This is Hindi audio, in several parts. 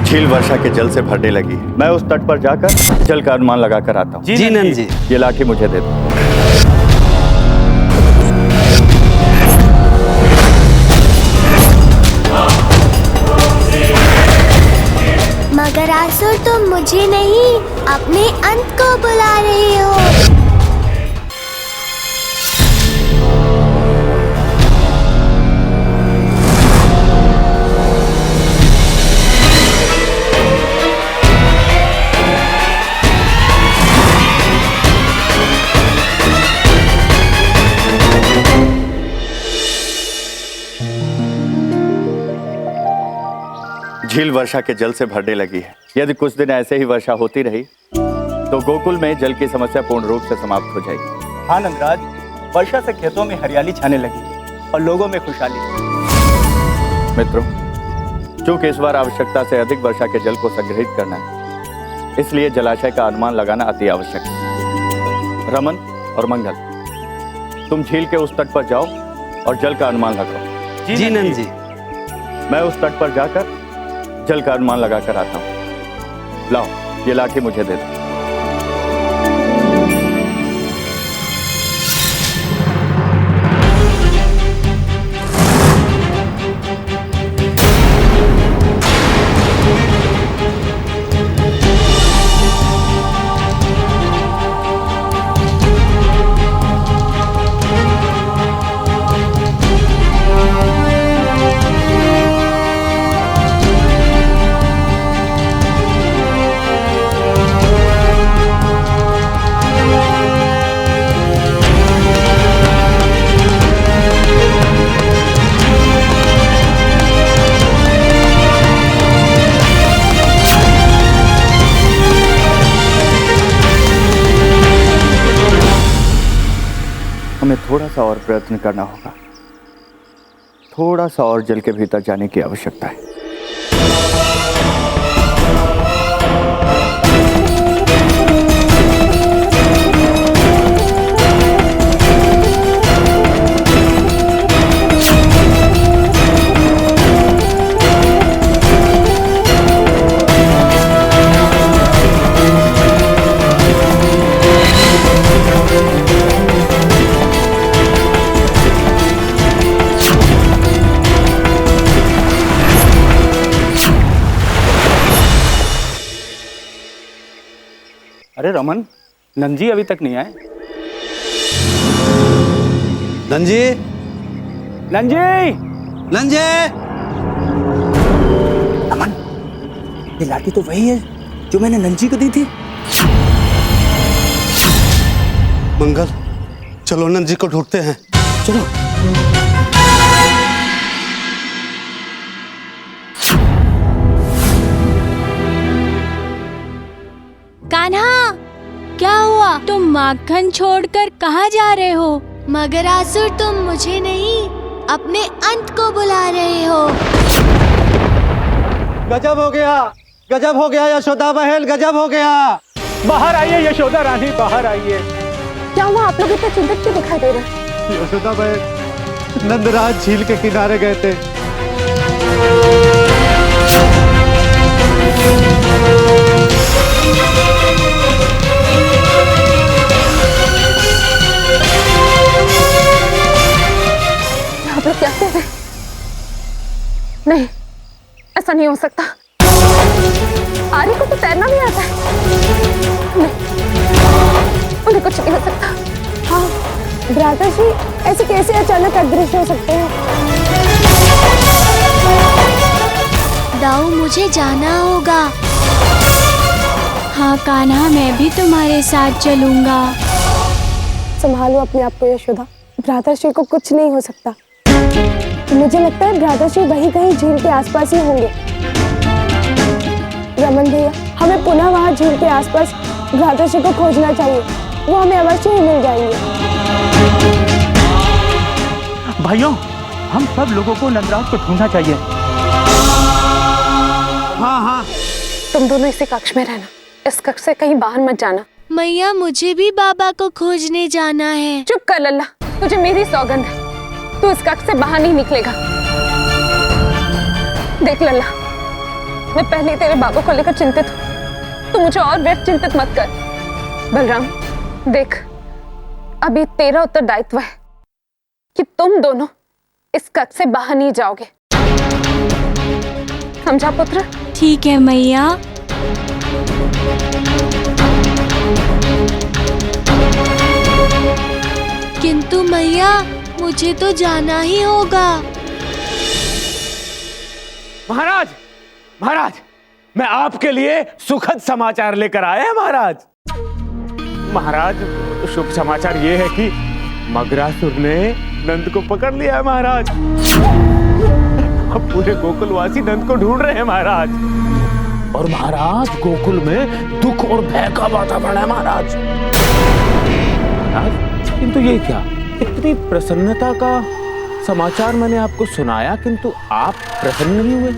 झील वर्षा के जल से भरने लगी है। मैं उस तट पर जाकर जल का अनुमान लगाकर आता हूँ। जी नंद जी। ये लाठी मुझे दे दो। मगर आसुर तुम मुझे नहीं अपने अंत को बुला रहे हो। झील वर्षा के जल से भरने लगी है। यदि कुछ दिन ऐसे ही वर्षा होती रही तो गोकुल में जल की समस्या पूर्ण रूप से समाप्त हो जाएगी। हाँ नंदराज, वर्षा से खेतों में हरियाली छाने लगी और लोगों में खुशहाली। मित्रों, चूंकि इस बार आवश्यकता से अधिक वर्षा के जल को संग्रहित करना है, इसलिए जलाशय का अनुमान लगाना अति आवश्यक है। रमन और मंगल, तुम झील के उस तट पर जाओ और जल का अनुमान लगाओ। जी नंद जी। मैं उस तट पर जाकर जल का अनुमान लगाकर आता हूँ। लाओ, ये लाठी मुझे दे दो। हमें थोड़ा सा और प्रयत्न करना होगा। थोड़ा सा और जल के भीतर जाने की आवश्यकता है। अरे रमन, नंद जी अभी तक नहीं आए। नंद जी, नंद जी, नंद जी। रमन, ये लाठी तो वही है जो मैंने नंद जी को दी थी। मंगल, चलो नंद जी को ढूंढते हैं। चलो। कान्हा, क्या हुआ? तुम माखन छोड़कर कहाँ जा रहे हो? मगर आसुर तुम मुझे नहीं अपने अंत को बुला रहे हो। गजब हो गया, गजब हो गया यशोदा बहन, गजब हो गया। बाहर आइए यशोदा रानी, बाहर आइए। क्या हुआ? आप लोग इतना चिंतित क्यों दिखाई दे रहे? यशोदा बहन, नंदराज झील के किनारे गए थे। आप लोग क्या कह रहे हैं? नहीं, ऐसा नहीं हो सकता। आर्य को तो तैरना भी आता है। नहीं, उन्हें कुछ नहीं हो सकता। हाँ, भ्राता जी, ऐसे कैसे अचानक अदृश्य हो सकते हैं? दाऊ, मुझे जाना होगा। हाँ कान्हा, मैं भी तुम्हारे साथ चलूंगा। संभालो अपने आप को यशोदा, भ्राताश्री को कुछ नहीं हो सकता। मुझे लगता है भ्राताश्री वहीं कहीं झील के आसपास ही होंगे। रमन भैया, हमें पुनः वहां झील के आसपास भ्राताश्री को खोजना चाहिए। वो हमें अवश्य ही मिल जाएंगे। भाइयों, हम सब लोगों को नंदराज को ढूंढना चाहिए। हाँ हाँ, तुम दोनों इसी कक्ष में रहना, इस कक्ष से कहीं बाहर मत जाना। मैया, मुझे भी बाबा को खोजने जाना है। चुप कर लल्ला, तुझे मेरी सौगंध है, तू इस कक्ष से बाहर नहीं निकलेगा। देख लल्ला, मैं पहले ही तेरे बाबा को लेकर चिंतित हूँ, तो मुझे और व्यर्थ चिंतित मत कर। बलराम देख, अभी तेरा उत्तरदायित्व है कि तुम दोनों इस कक्ष से बाहर नहीं जाओगे, समझा पुत्र? ठीक है मैया। किंतु मैया, मुझे तो जाना ही होगा। महाराज, महाराज, मैं आपके लिए सुखद समाचार लेकर आया महाराज। महाराज, शुभ समाचार ये है कि मगरासुर ने नंद को पकड़ लिया है महाराज। अब पूरे गोकुलवासी नंद को ढूंढ रहे हैं महाराज। और महाराज, गोकुल में दुख और भय का वातावरण है महाराज। महाराज, किंतु ये क्या, इतनी प्रसन्नता का समाचार मैंने आपको सुनाया, किंतु आप प्रसन्न नहीं हुए।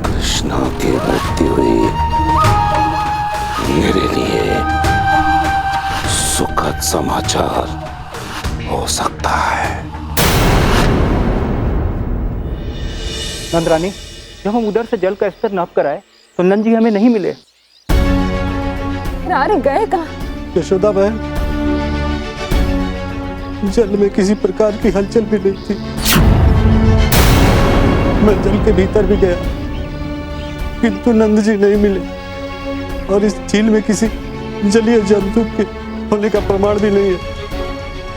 कृष्णा की मृत्यु हुई मेरे लिए सुखद समाचार हो सकता है। नंदरानी, जब हम उधर से जल का स्तर नाप कर आए तो नंद जी हमें नहीं मिले। अरे गए कहाँ? यशोदा बहन, जल में किसी प्रकार की हलचल भी नहीं थी। मैं जल के भीतर भी गया, किंतु नंद जी नहीं मिले। और इस झील में किसी जलीय जंतु के होने का प्रमाण भी नहीं है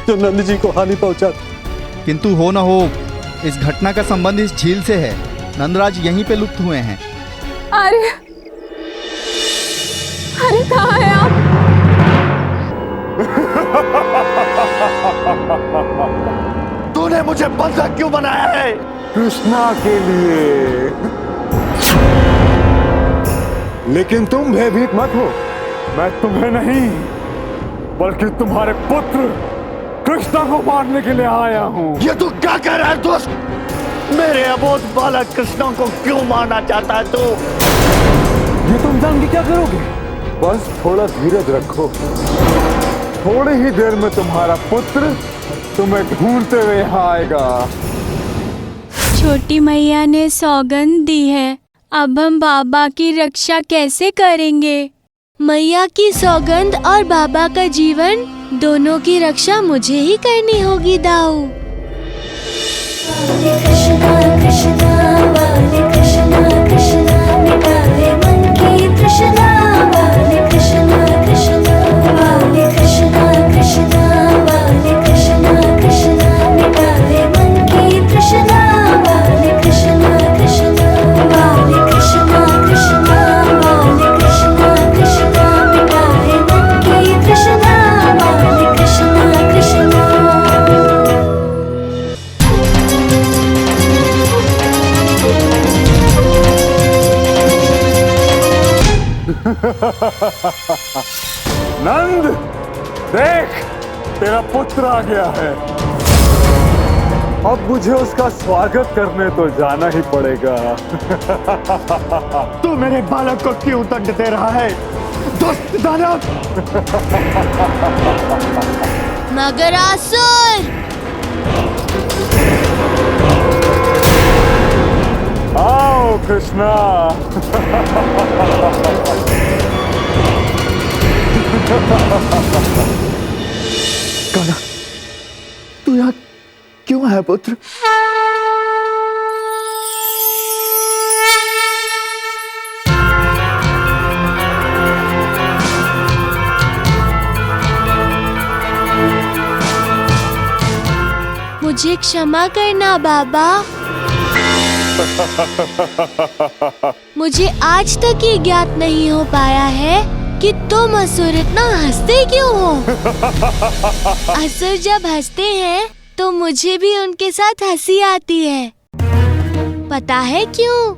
जो नंद जी को हानि पहुंचा। किंतु हो न हो, इस घटना का संबंध इस झील से है। नंदराज यहीं पे लुप्त हुए हैं। अरे अरे कहाँ है आप? तूने मुझे बंधक क्यों बनाया है? कृष्णा के लिए। लेकिन तुम भयभीत मत हो, मैं तुम्हें नहीं बल्कि तुम्हारे पुत्र कृष्णा को मारने के लिए आया हूँ। ये तू क्या कह रहा है दोस्त? मेरे अबोध बालक कृष्णा को क्यों मारना चाहता है तू? ये तुम जान के क्या करोगे? बस थोड़ा धीरज रखो, थोड़ी ही देर में तुम्हारा पुत्र तुम्हें ढूंढते हुए यहाँ आएगा। छोटी मैया ने सौगंध दी है, अब हम बाबा की रक्षा कैसे करेंगे? मैया की सौगंध और बाबा का जीवन, दोनों की रक्षा मुझे ही करनी होगी दाऊ। कृष्णा कृष्णा वाले कृष्णा कृष्णा मिटाए मन की तृष्णा वाले कृष्णा कृष्णा वाले कृष्णा कृष्णा वाले कृष्णा कृष्णा मिटाए मन की तृष्णा वाले कृष्णा कृष्णा वाले कृष्णा कृष्णा वाले कृष्णा कृष्णा मिटाए मन की तृष्णा वाले कृष्णा कृष्णा। नंद, देख, तेरा पुत्र आ गया है। अब मुझे उसका स्वागत करने तो जाना ही पड़ेगा। तू मेरे बालक को क्यों दंड दे रहा है? दुष्ट दानव! मगरासुर! आओ कृष्णा। कान्हा, तू यहाँ क्यों है पुत्र? मुझे क्षमा करना बाबा। मुझे आज तक ये ज्ञात नहीं हो पाया है कि तुम असुर इतना हंसते क्यों हो? असुर जब हंसते हैं तो मुझे भी उनके साथ हंसी आती है। पता है क्यों?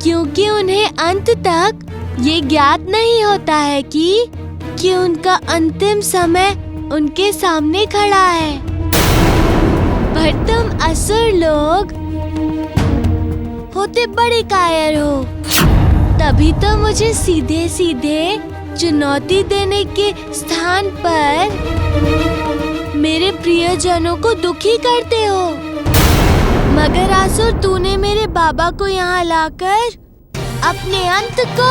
क्योंकि उन्हें अंत तक ये ज्ञात नहीं होता है कि उनका अंतिम समय उनके सामने खड़ा है। पर तुम असुर लोग होते बड़े कायर हो, तभी तो मुझे सीधे सीधे चुनौती देने के स्थान पर मेरे प्रियजनों को दुखी करते हो। मगर आसुर, तूने मेरे बाबा को यहाँ लाकर अपने अंत को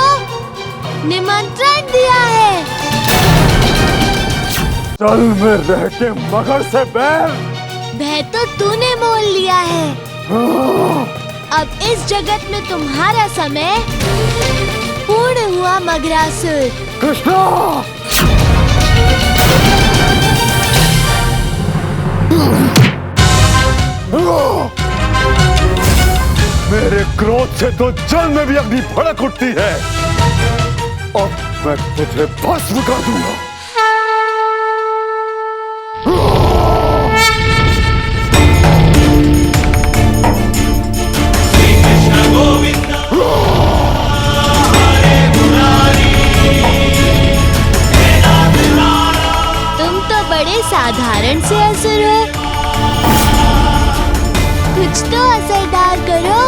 निमंत्रण दिया है। चल में रह के मगर से बैर। भय तो तूने मोल लिया है। अब इस जगत में तुम्हारा समय पूर्ण हुआ मगरासुर। कृष्णा! मेरे क्रोध से तो जल में भी अग्नि भड़क उठती है। अब मैं तुझे भस्म कर दूंगा। तुम तो बड़े साधारण से असुर हो, कुछ तो असरदार करो।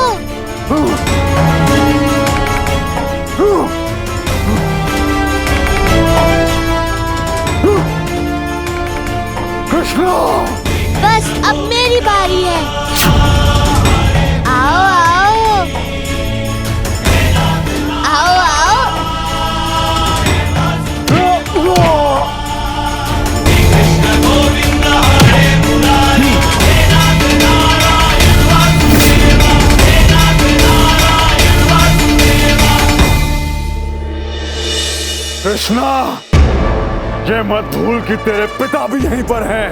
कृष्णा! बस अब मेरी बारी है। आओ आओ आओ आओ। कृष्णा, ये मत भूल कि तेरे पिता भी यहीं पर हैं।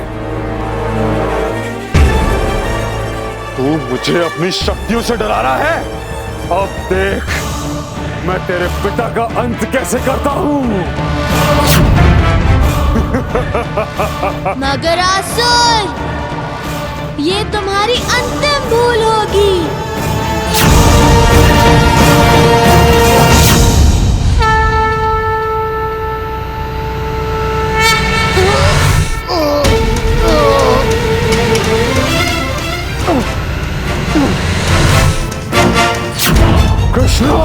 तू मुझे अपनी शक्तियों से डरा रहा है। अब देख मैं तेरे पिता का अंत कैसे करता हूँ। मगरासुर, ये तुम्हारी अंतिम भूल होगी। कृष्णा!